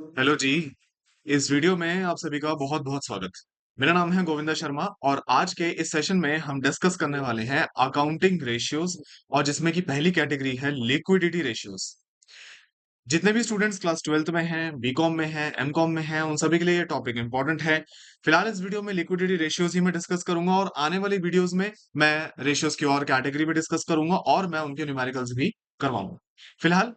Hello जी। इस video में आप सभी का बहुत बहुत स्वागत। मेरा नाम है गोविंदा शर्मा और आज के इस सेशन में हम डिस्कस करने वाले हैं अकाउंटिंग रेशियोज और जिसमें की पहली कैटेगरी है लिक्विडिटी रेशियोज। जितने भी स्टूडेंट्स क्लास 12th में हैं, बीकॉम में हैं, एमकॉम में हैं, उन सभी के लिए ये टॉपिक इंपॉर्टेंट है। फिलहाल इस वीडियो में लिक्विडिटी रेशियोज ही मैं डिस्कस करूंगा और आने वाली वीडियोस में मैं रेशियोज की और कैटेगरी भी डिस्कस करूंगा और मैं उनके न्यूमेरिकल्स भी करवाऊंगा। फिलहाल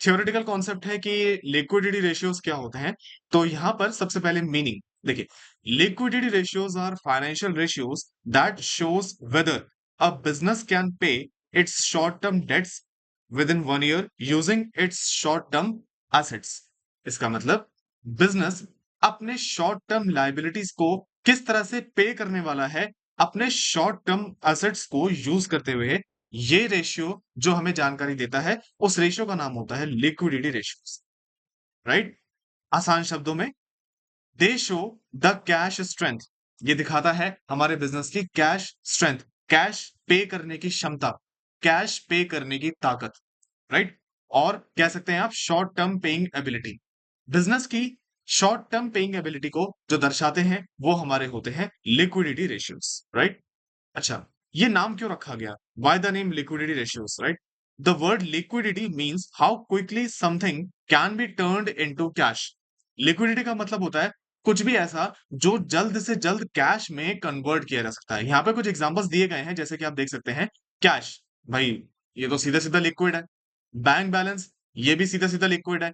थियोरेटिकल कॉन्सेप्ट है कि लिक्विडिटी रेशियोज क्या होते हैं। तो यहां पर सबसे पहले मीनिंग देखिए, liquidity ratios are financial ratios that shows whether a business can pay its short term debts within 1 year using its short term assets. इसका मतलब बिजनेस अपने शॉर्ट टर्म लाइबिलिटीज को किस तरह से पे करने वाला है अपने शॉर्ट टर्म एसेट्स को यूज करते हुए। ये रेशियो जो हमें जानकारी देता है उस रेशियो का नाम होता है लिक्विडिटी रेशियोज, राइट। आसान शब्दों में दे शो द कैश स्ट्रेंथ। ये दिखाता है हमारे बिजनेस की कैश स्ट्रेंथ, कैश पे करने की क्षमता, कैश पे करने की ताकत, राइट। और कह सकते हैं आप short term paying ability. Business की शॉर्ट टर्म पेइंग एबिलिटी को जो दर्शाते हैं वो हमारे होते हैं लिक्विडिटी रेशियोज, राइट। अच्छा, ये नाम क्यों रखा गया? Why the name liquidity ratios, right? The word liquidity means how quickly something can be turned into cash. Liquidity का मतलब होता है कुछ भी ऐसा जो जल्द से जल्द कैश में कन्वर्ट किया जा सकता है। यहाँ पे कुछ एग्जांपल्स दिए गए हैं, जैसे कि आप देख सकते हैं कैश, भाई ये तो सीधा सीधा लिक्विड है। बैंक बैलेंस, ये भी सीधा सीधा लिक्विड है।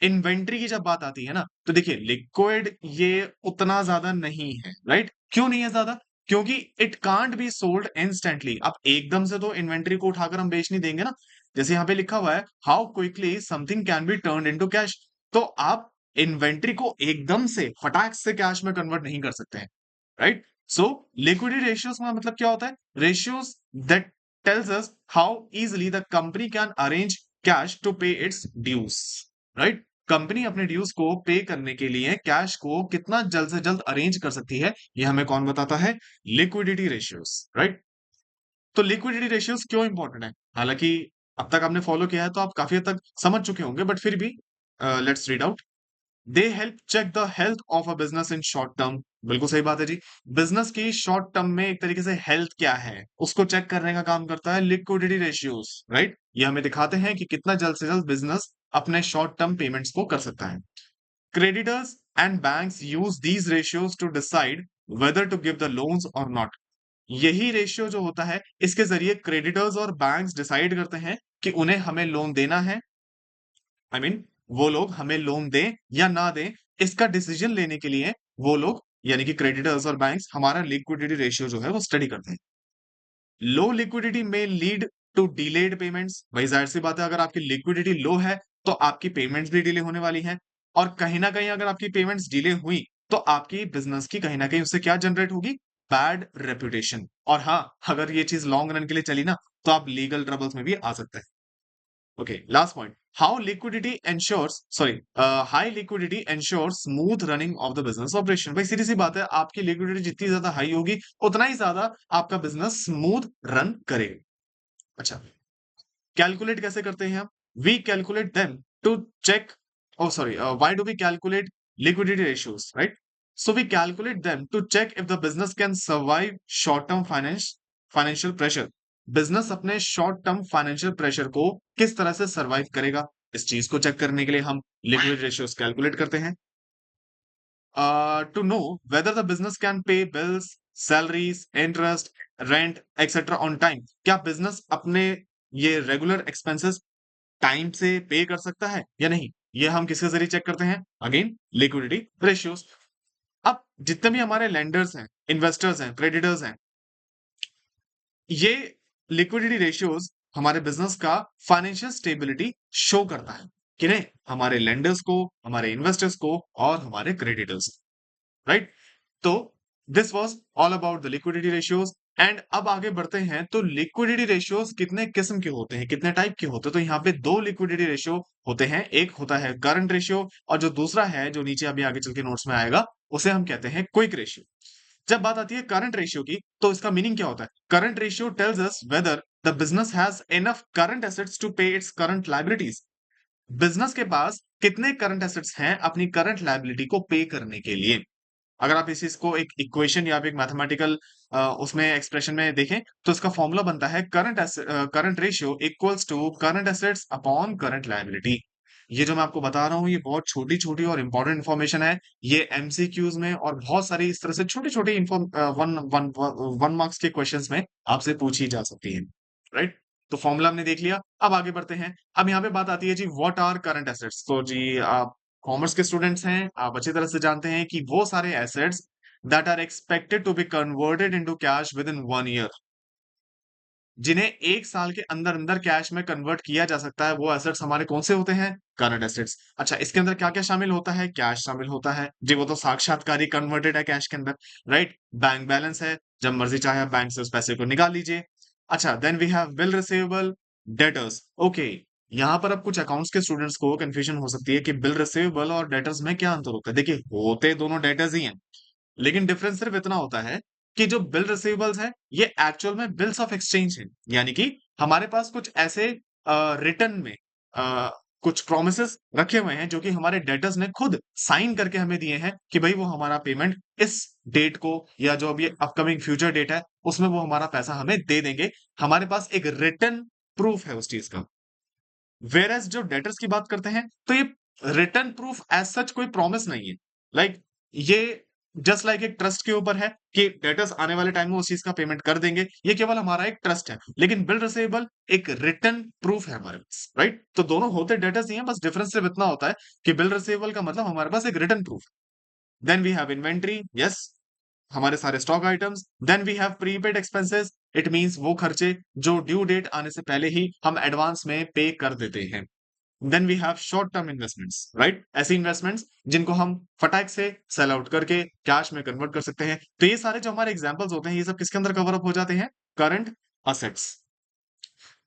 इन्वेंट्री की जब बात आती है ना, तो देखिए लिक्विड ये उतना ज्यादा नहीं है, राइट। क्यों नहीं है ज्यादा? क्योंकि it can't be sold instantly. आप एकदम से तो इन्वेंट्री को उठाकर हम बेच नहीं देंगे ना। जैसे यहाँ पे लिखा हुआ है how quickly something can be turn into cash. तो आप इन्वेंट्री को एकदम से फटाक से कैश में कन्वर्ट नहीं कर सकते हैं, राइट। सो लिक्विडिटी रेशियोज का मतलब क्या होता है? Ratios that tells us how easily the company can arrange cash to pay its dues, right. Company अपने ड्यूज को पे करने के लिए कैश को कितना जल्द से जल्द अरेंज कर सकती है, ये हमें कौन बताता है? Liquidity ratios, right. तो लिक्विडिटी रेशियोज क्यों इंपॉर्टेंट है? हालांकि अब तक आपने फॉलो किया है तो आप काफी हद तक समझ चुके होंगे, बट फिर भी let's read out. They help check the health of a business in short term. बिल्कुल सही बात है जी। बिजनेस की शॉर्ट टर्म में एक तरीके से हेल्थ क्या है उसको चेक करने का काम करता है लिक्विडिटी रेशियोज, राइट। ये हमें दिखाते हैं कि कितना जल्द से जल्द बिजनेस अपने शॉर्ट टर्म पेमेंट्स को कर सकता है। Creditors and banks use these ratios to decide whether to give the loans or not. यही रेशियो जो होता है इसके जरिए क्रेडिटर्स और बैंक्स डिसाइड करते हैं कि उन्हें हमें लोन देना है। आई मीन वो लोग हमें लोन दें या ना दें, इसका डिसीजन लेने के लिए वो लोग यानी कि क्रेडिटर्स और बैंक्स हमारा लिक्विडिटी रेशियो जो है वो स्टडी करते हैं। लो लिक्विडिटी में लीड टू डिलेड पेमेंट्स। भाई जाहिर सी बात है, अगर आपकी लिक्विडिटी लो है तो आपकी पेमेंट्स भी डिले होने वाली हैं। और कहीं ना कहीं अगर आपकी पेमेंट्स डिले हुई तो आपकी बिजनेस की कहीं ना कहीं उससे क्या जनरेट होगी? Bad reputation. और हाँ, अगर ये चीज लॉन्ग रन के लिए चली ना तो आप लीगल ट्रबल्स में भी आ सकते हैं। Okay, last point. How liquidity ensures sorry high liquidity ensures smooth running of the business operation. भाई सीधी सी बात है, आपकी लिक्विडिटी जितनी ज्यादा हाई होगी उतना ही ज्यादा आपका बिजनेस स्मूथ रन करेगा। अच्छा, कैलकुलेट कैसे करते हैं हम? We calculate them to check, oh sorry, why do we calculate liquidity ratios, right? So we calculate them to check if the business can survive short term financial pressure. Business अपने short term financial pressure को किस तरह से survive करेगा, इस चीज को check करने के लिए हम लिक्विडिटी रेशियोज कैलकुलेट करते हैं। To know whether the business can pay bills, salaries, interest, rent etcetera on time. क्या बिजनेस अपने ये रेगुलर एक्सपेंसेस टाइम से पे कर सकता है या नहीं, ये हम किसके जरिए चेक करते हैं? Again liquidity ratios. अब जितने भी हमारे लेंडर्स हैं, इन्वेस्टर्स हैं, क्रेडिटर्स हैं, ये लिक्विडिटी रेशियोज हमारे बिजनेस का फाइनेंशियल स्टेबिलिटी शो करता है। किन्हें? हमारे लेंडर्स को, हमारे इन्वेस्टर्स को और हमारे क्रेडिटर्स, राइट। तो this was all about the liquidity ratios. And अब आगे बढ़ते हैं तो लिक्विडिटी रेशियोज कितने किस्म के होते हैं, कितने टाइप के होते हैं? तो यहाँ पे दो लिक्विडिटी रेशियो होते हैं। एक होता है करंट रेशियो और जो दूसरा है जो नीचे अभी आगे चल के नोट्स में आएगा उसे हम कहते हैं क्विक रेशियो। जब बात आती है करंट रेशियो की तो इसका मीनिंग क्या होता है? Current ratio tells us whether the business has enough current assets to pay its current liabilities. Business के पास कितने करंट एसेट्स हैं अपनी करंट लायबिलिटी को पे करने के लिए। अगर आप इस चीज को एक इक्वेशन या फिर एक मैथमेटिकल उसमें एक्सप्रेशन में देखें तो इसका फॉर्मूला बनता है current ratio equals to current assets upon current liability. ये जो मैं आपको बता रहा हूँ ये बहुत छोटी छोटी और इंपॉर्टेंट इन्फॉर्मेशन है। ये एमसीक्यूज में और बहुत सारी इस तरह से छोटी छोटी वन वन वन मार्क्स के क्वेश्चंस में आपसे पूछी जा सकती है। राइट। तो फॉर्मूला हमने देख लिया, अब आगे बढ़ते हैं। अब यहाँ पे बात आती है जी व्हाट आर करंट एसेट्स। तो जी आप कॉमर्स के स्टूडेंट्स हैं, आप अच्छी तरह से जानते हैं कि वो सारे assets that are expected to be converted into cash within 1 year, जिन्हें 1 साल के अंदर अंदर कैश में कन्वर्ट किया जा सकता है, वो एसेट्स हमारे कौन से होते हैं? Current assets. अच्छा, इसके अंदर क्या क्या शामिल होता है? कैश शामिल होता है जी, वो तो साक्षात्कार ही कन्वर्टेड है कैश के अंदर। राइट। बैंक बैलेंस है, जब मर्जी चाहे आप बैंक से उस पैसे को निकाल लीजिए। अच्छा, then we have bill receivable, debtors. Okay, यहाँ पर अब कुछ अकाउंट्स के स्टूडेंट्स को कंफ्यूजन हो सकती है कि बिल रिसीवेबल और डेटर्स में क्या अंतर होता है। देखिए, होते दोनों डेटर्स ही हैं, लेकिन डिफरेंस सिर्फ इतना होता है कि जो बिल रिसीवेबल्स है ये एक्चुअल में बिल्स ऑफ एक्सचेंज है। यानी कि हमारे पास कुछ ऐसे रिटर्न में अ, कुछ प्रोमिसेस रखे हुए हैं जो कि हमारे डेटर्स ने खुद साइन करके हमें दिए हैं कि भाई वो हमारा पेमेंट इस डेट को या जो अभी अपकमिंग फ्यूचर डेट है उसमें वो हमारा पैसा हमें दे देंगे। हमारे पास एक रिटर्न प्रूफ है उस चीज का। वेर एज जो डेटर्स की बात करते हैं तो ये रिटर्न प्रूफ एज सच कोई प्रॉमिस नहीं है। लाइक ये जस्ट लाइक एक ट्रस्ट के ऊपर है कि डेटर्स आने वाले टाइम में उस चीज का पेमेंट कर देंगे, ये केवल हमारा एक ट्रस्ट है। लेकिन बिल रिसीवेबल एक रिटर्न प्रूफ है हमारे पास। राइट। तो दोनों होते डेटर्स ही हैं, बस डिफरेंस सिर्फ इतना होता है कि बिल रिसीवेबल का मतलब हमारे पास एक return proof. Then we have inventory, yes, हमारे सारे stock items. Then we have prepaid expenses, it means वो खर्चे जो ड्यू डेट आने से पहले ही हम एडवांस में पे कर देते हैं। Then we have short term investments, right, ऐसी इन्वेस्टमेंट्स जिनको हम फटाक से सेल आउट करके कैश में कन्वर्ट कर सकते हैं। तो ये सारे जो हमारे एग्जांपल्स होते हैं ये सब किसके अंदर कवर अप हो जाते हैं? Current assets.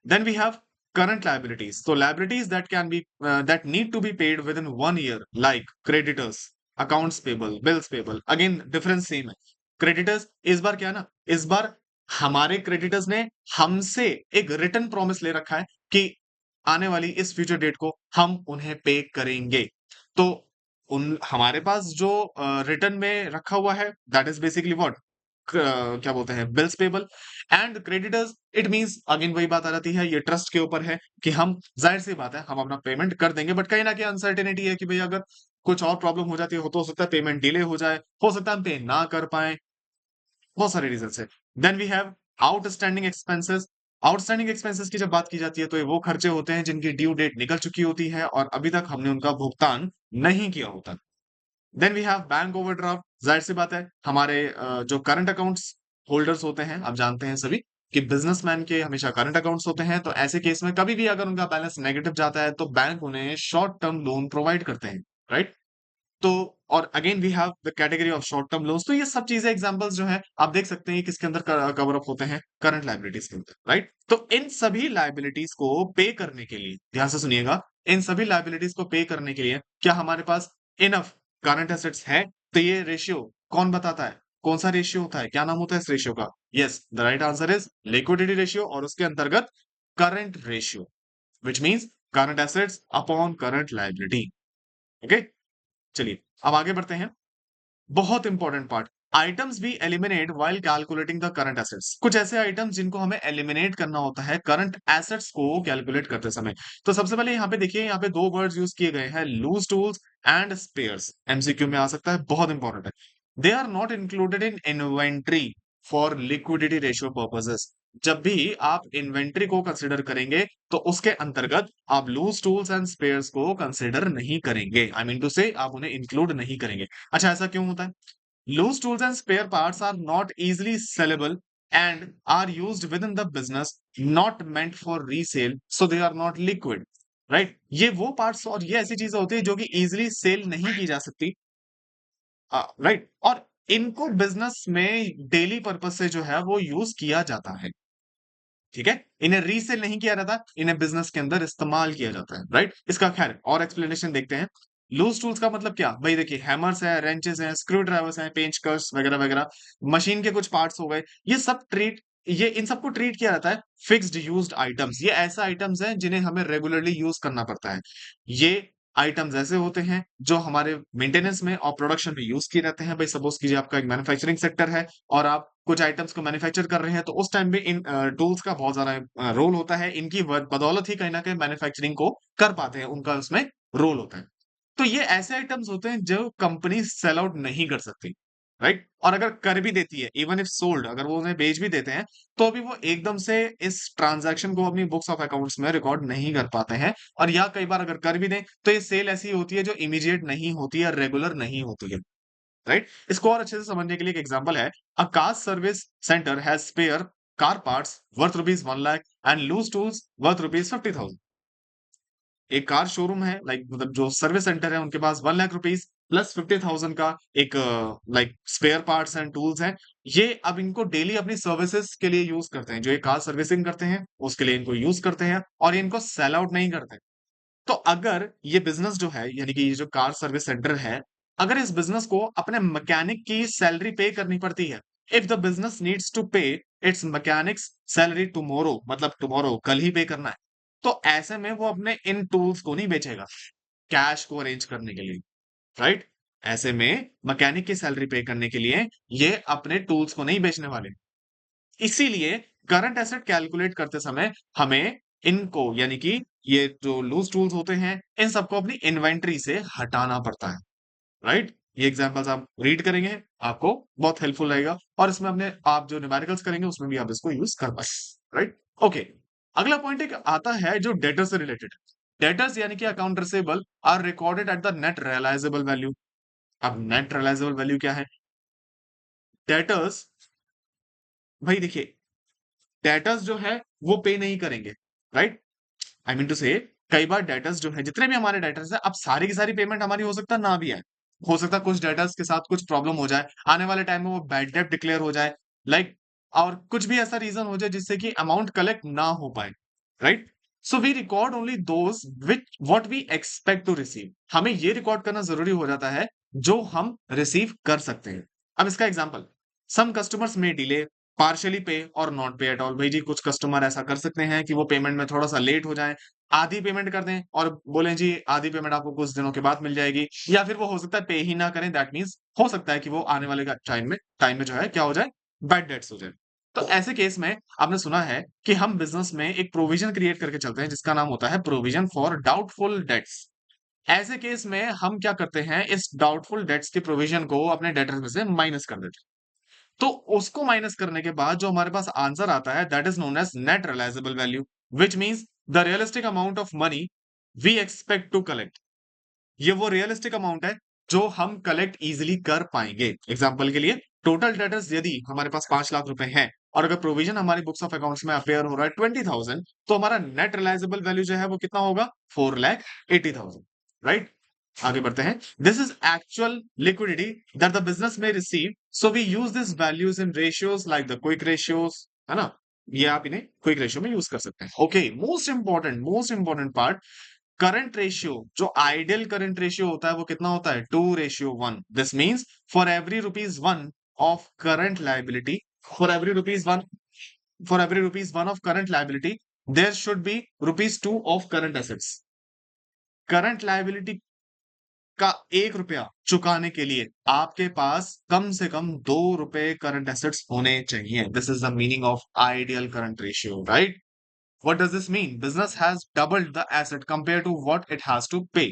Then we have current liabilities. So liabilities that can be that need to be paid within 1 year, like creditors, accounts payable, bills payable. Again, difference same है. Creditors इस बार क्या है ना, इस बार हमारे क्रेडिटर्स ने हमसे एक रिटर्न प्रॉमिस ले रखा है कि आने वाली इस फ्यूचर डेट को हम उन्हें पे करेंगे। तो उन हमारे पास जो रिटर्न में रखा हुआ है दैट इज बेसिकली व्हाट, क्या बोलते हैं, bills payable. And creditors it means again वही बात आ जाती है, ये ट्रस्ट के ऊपर है कि हम, जाहिर सी बात है, हम अपना पेमेंट कर देंगे, बट कहीं ना कहीं अनसर्टेनिटी है कि भाई अगर कुछ और प्रॉब्लम हो जाती है तो हो सकता है पेमेंट डिले हो जाए, हो सकता है हम पे ना कर पाए, बहुत सारे रीजन है। Then we have outstanding expenses. Outstanding expenses की जब बात की जाती है तो ये वो खर्चे होते हैं जिनकी ड्यू डेट निकल चुकी होती है और अभी तक हमने उनका भुगतान नहीं किया होता। Then we have bank overdraft. जाहिर सी बात है हमारे जो करंट अकाउंट्स होल्डर्स होते हैं, आप जानते हैं सभी कि बिजनेसमैन के हमेशा करंट अकाउंट्स होते हैं, तो ऐसे केस में कभी भी अगर उनका बैलेंस नेगेटिव जाता है तो बैंक उन्हें शॉर्ट टर्म लोन प्रोवाइड करते हैं। राइट। तो और again we have the category of short term loans. तो ये सब चीजें एग्जांपल्स जो है आप देख सकते हैं किसके अंदर कवर अप होते हैं, करंट लायबिलिटीज के अंदर। राइट। तो इन सभी लायबिलिटीज को पे करने के लिए, ध्यान से सुनिएगा, इन सभी लायबिलिटीज को पे करने के लिए क्या हमारे पास इनफ करंट एसेट्स है? तो ये रेशियो कौन बताता है, कौन सा रेशियो होता है, क्या नाम होता है इस रेशियो का? Yes, the right answer is liquidity ratio, और उसके अंतर्गत current ratio, which means current assets upon current liability. Okay, चलिए अब आगे बढ़ते हैं। बहुत इंपॉर्टेंट पार्ट, आइटम्स भी eliminate while calculating the current assets. कुछ ऐसे आइटम्स जिनको हमें एलिमिनेट करना होता है करंट एसेट्स को कैलकुलेट करते समय। तो सबसे पहले यहाँ पे देखिए, यहाँ पे दो वर्ड्स यूज किए गए हैं, loose tools and spares. MCQ में आ सकता है, बहुत इंपॉर्टेंट है। They are not included in inventory for liquidity ratio purposes. जब भी आप इन्वेंट्री को कंसिडर करेंगे तो उसके अंतर्गत आप लूज टूल्स एंड स्पेयर्स को कंसिडर नहीं करेंगे, आई मीन टू से आप उन्हें इंक्लूड नहीं करेंगे। अच्छा, ऐसा क्यों होता है? Loose tools and spare parts are not easily sellable and are used within the business, not meant for resale, so they are not liquid. Right. ये वो पार्ट्स और ये ऐसी चीजें होती है जो कि इजीली सेल नहीं की जा सकती। राइट। और इनको बिजनेस में डेली पर्पस से जो है वो यूज किया जाता है। ठीक है, इन्हें रीसेल नहीं किया जाता, इन्हें बिजनेस के अंदर इस्तेमाल किया जाता है। राइट। इसका खैर और एक्सप्लेनेशन देखते हैं। लूज टूल्स का मतलब क्या भाई, देखिए हैमर्स है, रेंचेस हैं, स्क्रू ड्राइवर्स हैं, पेंच कर्स वगैरह वगैरह, मशीन के कुछ पार्ट्स हो गए, ये सब ट्रीट ये इन सबको ट्रीट किया जाता है फिक्स्ड यूज्ड आइटम्स। ये ऐसा आइटम्स हैं जिन्हें हमें रेगुलरली यूज करना पड़ता है। ये आइटम्स ऐसे होते हैं जो हमारे मेंटेनेंस में और प्रोडक्शन में यूज किए जाते हैं। भाई सपोज कीजिए आपका एक मैन्युफैक्चरिंग सेक्टर है और आप कुछ आइटम्स को मैन्युफैक्चर कर रहे हैं, तो उस टाइम पे इन टूल्स का बहुत ज्यादा रोल होता है। इनकी बदौलत ही कहीं ना कहीं मैन्युफैक्चरिंग को कर पाते हैं, उनका उसमें रोल होता है। तो ये ऐसे आइटम्स होते हैं जो कंपनी सेल आउट नहीं कर सकती, राइट? और अगर कर भी देती है, इवन इफ सोल्ड, अगर वो उन्हें बेच भी देते हैं, तो अभी वो एकदम से इस ट्रांजैक्शन को अपनी बुक्स ऑफ अकाउंट्स में रिकॉर्ड नहीं कर पाते हैं। और या कई बार अगर कर भी दें तो ये सेल ऐसी होती है जो इमीडिएट नहीं होती है, रेगुलर नहीं होती है, राइट? इसको और अच्छे से समझने के लिए एक एग्जांपल है। A car service centre has spare car parts worth rupees 1 lakh and loose tools worth rupees 50,000। एक कार शोरूम है, लाइक मतलब जो सर्विस सेंटर है, उनके पास 1 लाख रुपीज प्लस 50,000 का एक like spare parts and tools हैं। ये अब इनको डेली अपनी सर्विसेज के लिए यूज करते हैं। जो ये कार सर्विसिंग करते हैं उसके लिए इनको यूज करते हैं और ये इनको सेल आउट नहीं करते। तो अगर ये बिजनेस जो है, यानी कि ये जो कार सर्विस सेंटर है, अगर इस बिजनेस को अपने मैकेनिक की सैलरी पे करनी पड़ती है, if the business needs to pay its mechanics salary tomorrow, मतलब टुमारो कल ही पे करना है, तो ऐसे में वो अपने इन टूल्स को नहीं बेचेगा कैश को अरेंज करने के लिए, राइट? ऐसे में मैकेनिक की सैलरी पे करने के लिए ये अपने टूल्स को नहीं बेचने वाले। इसीलिए करंट एसेट कैलकुलेट करते समय हमें इनको, यानी कि ये जो लूज टूल्स होते हैं, इन सबको अपनी इन्वेंट्री से हटाना पड़ता है, राइट? ये एग्जांपल्स आप रीड करेंगे, आपको बहुत हेल्पफुल रहेगा और इसमें अपने आप जो न्यूमेरिकल्स करेंगे उसमें भी आप इसको यूज कर पाएंगे, राइट? ओके। अगला पॉइंट एक आता है जो डेटर से रिलेटेड। डेटर्स यानी कि account receivable are recorded at the net realisable value. अब नेट रियलाइजेबल वैल्यू क्या है? डेटर्स, भाई देखिए, डेटर्स जो है वो पे नहीं करेंगे, राइट? आई मीन टू से, कई बार डेटर्स जो है, जितने भी हमारे डेटर्स है, अब सारी की सारी पेमेंट हमारी हो सकता है ना भी है। हो सकता है कुछ डेटर्स के साथ कुछ प्रॉब्लम हो जाए, आने वाले टाइम में वो बैड डेट डिक्लेयर हो जाए, लाइक, और कुछ भी ऐसा रीजन हो जाए जिससे कि अमाउंट कलेक्ट ना हो पाए, right? So we record only those which what we expect to receive. हमें ये रिकॉर्ड करना जरूरी हो जाता है जो हम रिसीव कर सकते हैं। अब इसका एग्जांपल, सम कस्टमर्स में डिले पार्शियली पे और नॉट पे एट ऑल। भाई जी, कुछ कस्टमर ऐसा कर सकते हैं कि वो पेमेंट में थोड़ा सा लेट हो जाए, आधी पेमेंट कर दें और बोलें जी आधी पेमेंट आपको कुछ दिनों के बाद मिल जाएगी, या फिर वो हो सकता है पे ही ना करें। दैट मीन्स हो सकता है कि वो आने वाले टाइम में जो है क्या हो जाए, बैड डेट्स हो जाए। तो ऐसे केस में आपने सुना है कि हम बिजनेस में एक प्रोविजन क्रिएट करके चलते हैं जिसका नाम होता है प्रोविजन फॉर डाउटफुल डेट्स। ऐसे केस में हम क्या करते हैं, इस डाउटफुल डेट्स के प्रोविजन को अपने डेटर्स में से माइनस कर देते हैं। तो उसको माइनस करने के बाद जो हमारे पास आंसर आता है, that is known as net realisable value, which means the realistic amount of money we expect to collect. ये वो रियलिस्टिक अमाउंट है जो हम कलेक्ट इजिली कर पाएंगे। एग्जाम्पल के लिए, टोटल डेटर्स यदि हमारे पास 5 लाख रुपए हैं और अगर प्रोविजन हमारी बुक्स ऑफ अकाउंट्स में अपेयर हो रहा है 20,000, तो हमारा नेट रियलाइजेबल वैल्यू जो है वो कितना होगा, 4,80,000, राइट? आगे बढ़ते हैं। This is actual liquidity that the business में receive, so we use this values in ratios like the quick ratios, है ना? ये आप इन्हें क्विक रेशियो में यूज कर सकते हैं। Okay, most important part, current ratio. जो आइडियल करंट रेशियो होता है वो कितना होता है, 2:1। This means for every rupees 1 of current liability, for every rupees one for every rupees 1 of current liability, there should be rupees 2 of current assets. Current liability का 1 रुपया चुकाने के लिए आपके पास कम से कम 2 रुपए करंट एसेट्स होने चाहिए। This is the meaning of ideal current ratio, right? What does this mean? Business has doubled the asset compared to what it has to pay.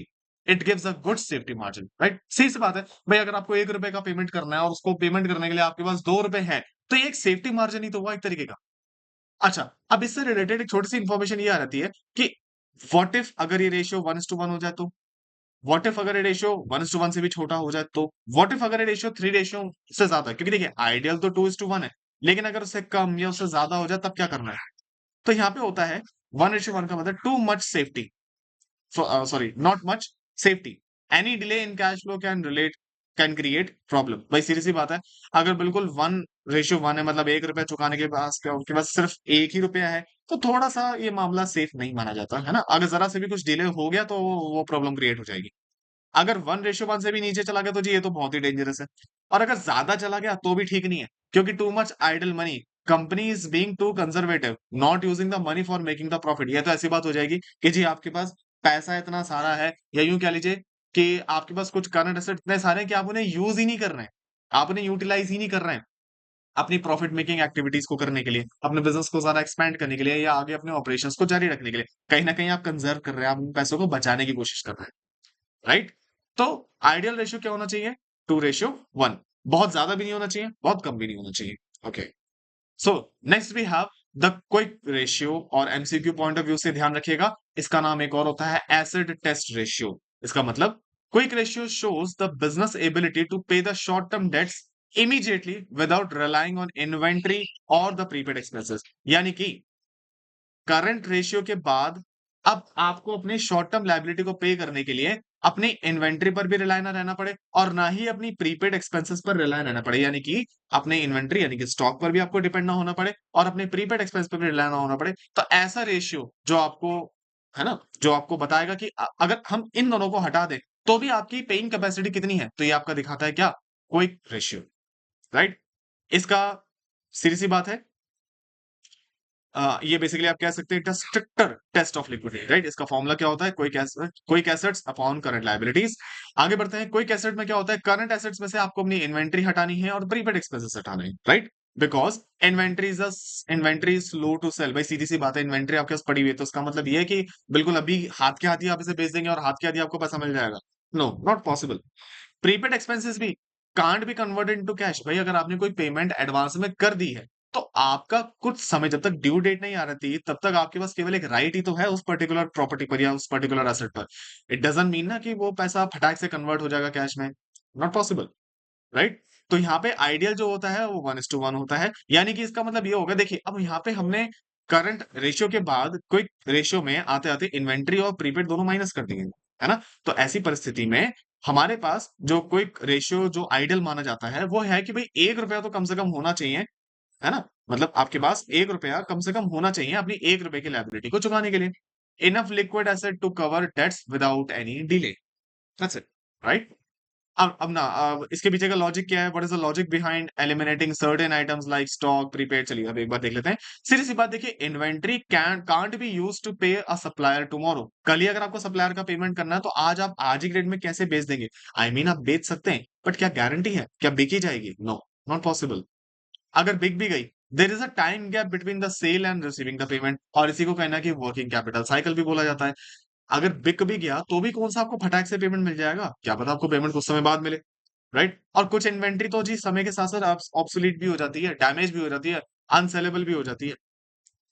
It gives a good safety margin, right? सही सी बात है भाई, अगर आपको 1 रुपए का payment करना है और उसको पेमेंट करने के लिए आपके पास 2 रुपए हैं, तो ये एक सेफ्टी मार्जिन ही तो हुआ एक तरीके का। अच्छा, अब इससे रिलेटेड एक छोटी सी इंफॉर्मेशन ये आ जाती है कि व्हाट इफ अगर ये रेशियो 1:1 हो जाए तो, व्हाट इफ अगर ये रेशियो 1:1 से भी छोटा हो जाए तो, व्हाट इफ अगर ये रेशियो 3 रेशियो से ज्यादा है, क्योंकि देखिए आइडियल तो 2:1 है, लेकिन अगर उससे कम या उससे ज्यादा हो जाए तब क्या करना है? तो यहाँ पे होता है 1:1 का मतलब too much safety, sorry not much safety, any delay in cash flow can create problem. भाई सीधी सी बात है, अगर बिल्कुल 1:1 है, मतलब 1 रुपया चुकाने के पास के पास सिर्फ 1 ही रुपया है, तो थोड़ा सा ये मामला सेफ नहीं माना जाता है ना। अगर जरा से भी कुछ डिले हो गया तो वो प्रॉब्लम क्रिएट हो जाएगी। अगर 1:1 से भी नीचे चला गया तो जी ये तो बहुत ही डेंजरस है। और अगर ज्यादा चला गया तो भी ठीक नहीं है, क्योंकि too much idle money company is being too conservative, not using the money for making the profit. ये तो ऐसी बात हो जाएगी कि जी आपके पास पैसा इतना सारा है, या यूं कह लीजिए कि आपके पास कुछ करंट एसेट इतने सारे हैं कि आप उन्हें यूज ही नहीं कर रहे हैं, आप उन्हें यूटिलाइज ही नहीं कर रहे हैं अपनी प्रॉफिट मेकिंग एक्टिविटीज को करने के लिए, अपने बिजनेस को ज्यादा एक्सपेंड करने के लिए, या आगे अपने ऑपरेशंस को जारी रखने के लिए। कहीं ना कहीं आप कंजर्व कर रहे हैं, आप उन पैसों को बचाने की कोशिश कर रहे हैं, राइट? तो आइडियल रेशियो क्या होना चाहिए? 2:1। बहुत ज्यादा भी नहीं होना चाहिए, बहुत कम भी नहीं होना चाहिए। Okay, so next we have the quick ratio, और एमसीक्यू पॉइंट ऑफ व्यू से ध्यान रखिएगा, इसका नाम एक और होता है एसिड टेस्ट रेशियो। इसका मतलब quick ratio shows the business ability to pay the short term debts immediately without relying on inventory और द प्रीपेड एक्सपेंसेस। यानी कि करंट रेशियो के बाद अब आपको अपने शॉर्ट टर्म लायबिलिटी को पे करने के लिए अपनी इन्वेंट्री पर भी रिलाय ना रहना पड़े, और ना ही अपनी प्रीपेड एक्सपेंसेस पर रिलाय रहना पड़े। यानी कि अपने इन्वेंट्री यानी कि स्टॉक पर भी आपको डिपेंड ना होना पड़े, और अपने प्रीपेड एक्सपेंस पर भी रिलाय ना होना पड़े। तो ऐसा रेशियो जो आपको, है ना, जो आपको बताएगा कि अगर हम इन दोनों को हटा दें तो भी आपकी पेइंग कैपेसिटी कितनी है, तो ये आपका दिखाता है क्या? Quick ratio, right? इसका सीधी सी बात है, ये बेसिकली आप कह सकते हैं stricter test of liquidity, right? इसका फॉर्मूला क्या होता है? Quick assets upon current liabilities. आगे बढ़ते हैं, क्विक एसेट में क्या होता है? करंट एसेट्स में से आपको अपनी इन्वेंट्री हटानी है और प्रीपेड एक्सपेंसेस हटाने हैं, right? Because inventory is slow to sell. भाई सीधी सी बात है, इन्वेंट्री आपके पास पड़ी हुई है, तो इसका मतलब ये है कि बिल्कुल अभी हाथ के हाथ ही आप इसे बेच देंगे और हाथ के हाथ ही आपको पैसा मिल जाएगा? No, not possible. Prepaid expenses भी can't be converted into cash. भाई अगर आपने कोई पेमेंट एडवांस में कर दी है, तो आपका कुछ समय, जब तक ड्यू डेट नहीं आ रही तब तक आपके पास केवल एक राइट ही तो है उस पर्टिकुलर प्रॉपर्टी पर या उस पर्टिकुलर एसेट पर। इट डजंट मीन ना कि वो पैसा फटाक से कन्वर्ट हो जाएगा कैश में, नॉट पॉसिबल, राइट? तो यहाँ पे आइडियल जो होता है वो 1:1 होता है। यानी कि इसका मतलब ये होगा, देखिए अब यहाँ पे हमने करंट रेशियो के बाद क्विक रेशियो में आते आते इन्वेंट्री और प्रीपेड दोनों माइनस कर दिए, है ना? तो ऐसी परिस्थिति में हमारे पास जो क्विक रेशियो जो आइडियल माना जाता है वो है कि भाई 1 रुपया तो कम से कम होना चाहिए, है ना? मतलब आपके पास 1 रुपया कम से कम होना चाहिए अपनी 1 रुपए की लायबिलिटी को चुकाने के लिए। Enough liquid asset to cover debts without any delay, that's it, right? अब ना, अब इसके पीछे का लॉजिक क्या है? What is the logic behind eliminating certain items like stock, prepaid? चलिए अब एक बार देख लेते हैं। सीधी सी बात देखिए, inventory can't be used to pay a supplier tomorrow. कल ही अगर आपको सप्लायर का पेमेंट करना है तो आज आप आज ही ग्रेड में कैसे बेच देंगे? आई मीन आप बेच सकते हैं, बट क्या गारंटी है क्या बिकी जाएगी? No, not possible. अगर बिक भी गई, there is a time gap between the sale and receiving the payment, और इसी को कहना है कि वर्किंग कैपिटल साइकिल भी बोला जाता है। अगर बिक भी गया तो भी कौन सा आपको फटाक से पेमेंट मिल जाएगा? क्या पता आपको पेमेंट कुछ समय बाद मिले, राइट? और कुछ इन्वेंट्री तो जी समय के साथ साथ ऑब्सोलीट भी हो जाती है, डैमेज भी हो जाती है, अनसेलेबल भी हो जाती है,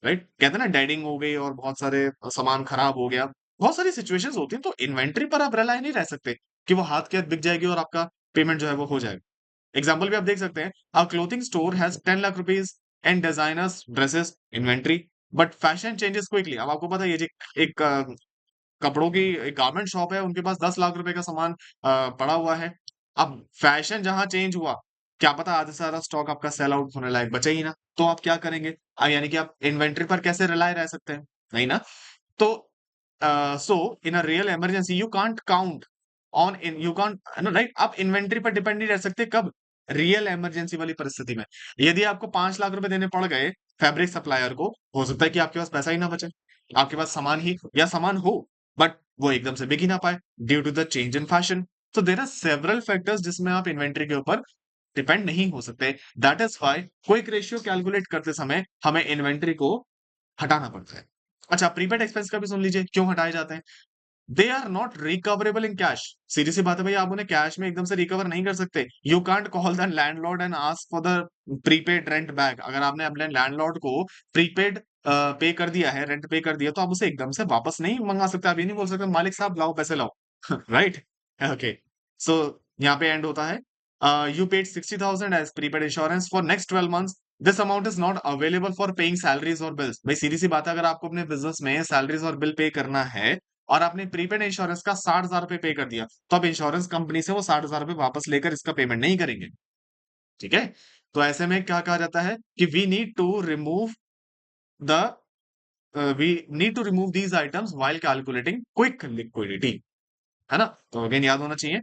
राइट? कहते हैं ना डेडिंग हो गई और बहुत सारे सामान खराब हो गया, बहुत सारी सिचुएशंस होती हैं। तो इन्वेंट्री पर आप रिलाय नहीं रह सकते कि वो हाथ के हाथ बिक जाएगी और आपका पेमेंट जो है वो हो जाएगा। एग्जाम्पल भी आप देख सकते हैं, a clothing store has 10 lakh rupees and designers dresses inventory, but fashion changes quickly. अब आपको पता है ये जी एक कपड़ों की एक गारमेंट शॉप है, उनके पास 10 लाख रुपए का सामान पड़ा हुआ है। अब फैशन जहां चेंज हुआ, क्या पता आधा से सारा स्टॉक आपका सेल आउट होने लायक बचे ही ना, तो आप क्या करेंगे? यानी कि आप इन्वेंट्री पर कैसे रिलाय रह सकते हैं? नहीं ना? तो so in a real emergency you can't count on in you can't, right? आप इन्वेंट्री पर डिपेंड नहीं रह सकते, कब? रियल इमरजेंसी वाली परिस्थिति में। यदि आपको 5 लाख रुपए देने पड़ गए फैब्रिक सप्लायर को, हो सकता है कि आपके पास पैसा ही ना बचे, आपके पास सामान ही या सामान हो, बट वो एकदम से बिक ही ना पाए due to the change in fashion. तो देर आर सेवरल फैक्टर्स जिसमें आप इन्वेंट्री के ऊपर डिपेंड नहीं हो सकते। That is why quick ratio calculate करते समय हमें इन्वेंट्री को हटाना पड़ता है। अच्छा, प्रीपेड एक्सपेंस का भी सुन लीजिए, क्यों हटाए जाते हैं? They are not recoverable in cash. सीधी सी बात है भाई, आप उन्हें कैश में एकदम से रिकवर नहीं कर सकते। You can't call the landlord and ask for the prepaid rent back. अगर आपने अपने लैंडलॉर्ड को प्रीपेड पे कर दिया है, रेंट पे कर दिया, तो आप उसे एकदम से वापस नहीं मंगा सकते। आप ये नहीं बोल सकते मालिक साहब लाओ पैसे लाओ, राइट? ओके, सो यहाँ पे एंड होता है, you paid 60,000 as prepaid insurance for next 12 months, this amount is not available for paying salaries और बिल्स। भाई सीधी सी बात है, अगर आपको अपने बिजनेस में सैलरीज और बिल पे करना है और आपने प्रीपेड इंश्योरेंस का 60,000 रुपए पे कर दिया, तो अब इंश्योरेंस कंपनी से वो 60,000 रुपए वापस लेकर इसका पेमेंट नहीं करेंगे, ठीक है? तो ऐसे में क्या कहा जाता है कि the we need to remove these items while calculating quick liquidity, है ना? तो अगेन याद होना चाहिए,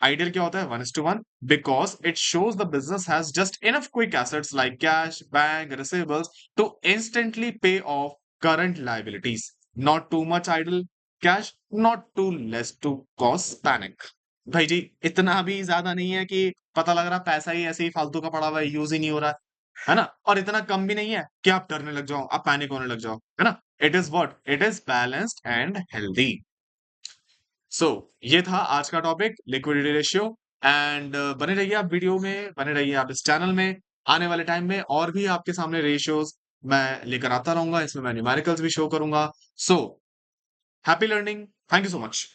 आइडियल क्या होता है? 1:1 because it shows the business has just enough quick assets like cash, bank, receivables to instantly pay off current liabilities. Not too much idle cash, not too less to cause panic. भाई जी, इतना भी ज्यादा नहीं है कि पता लग रहा पैसा ही ऐसे ही फालतू का पड़ा हुआ है, यूज ही नहीं हो रहा है ना? और इतना कम भी नहीं है कि आप डरने लग जाओ, आप पैनिक होने लग जाओ, है ना? It is what? It is balanced and healthy. So ये था आज का टॉपिक, लिक्विडिटी रेशियो. एंड बने रहिए आप वीडियो में, बने रहिए आप इस चैनल में. आने वाले टाइम में और भी आपके सामने रेशियोज मैं लेकर आता रहूंगा, इसमें मैं न्यूमेरिकल्स भी शो करूंगा. So happy learning. Thank you so much.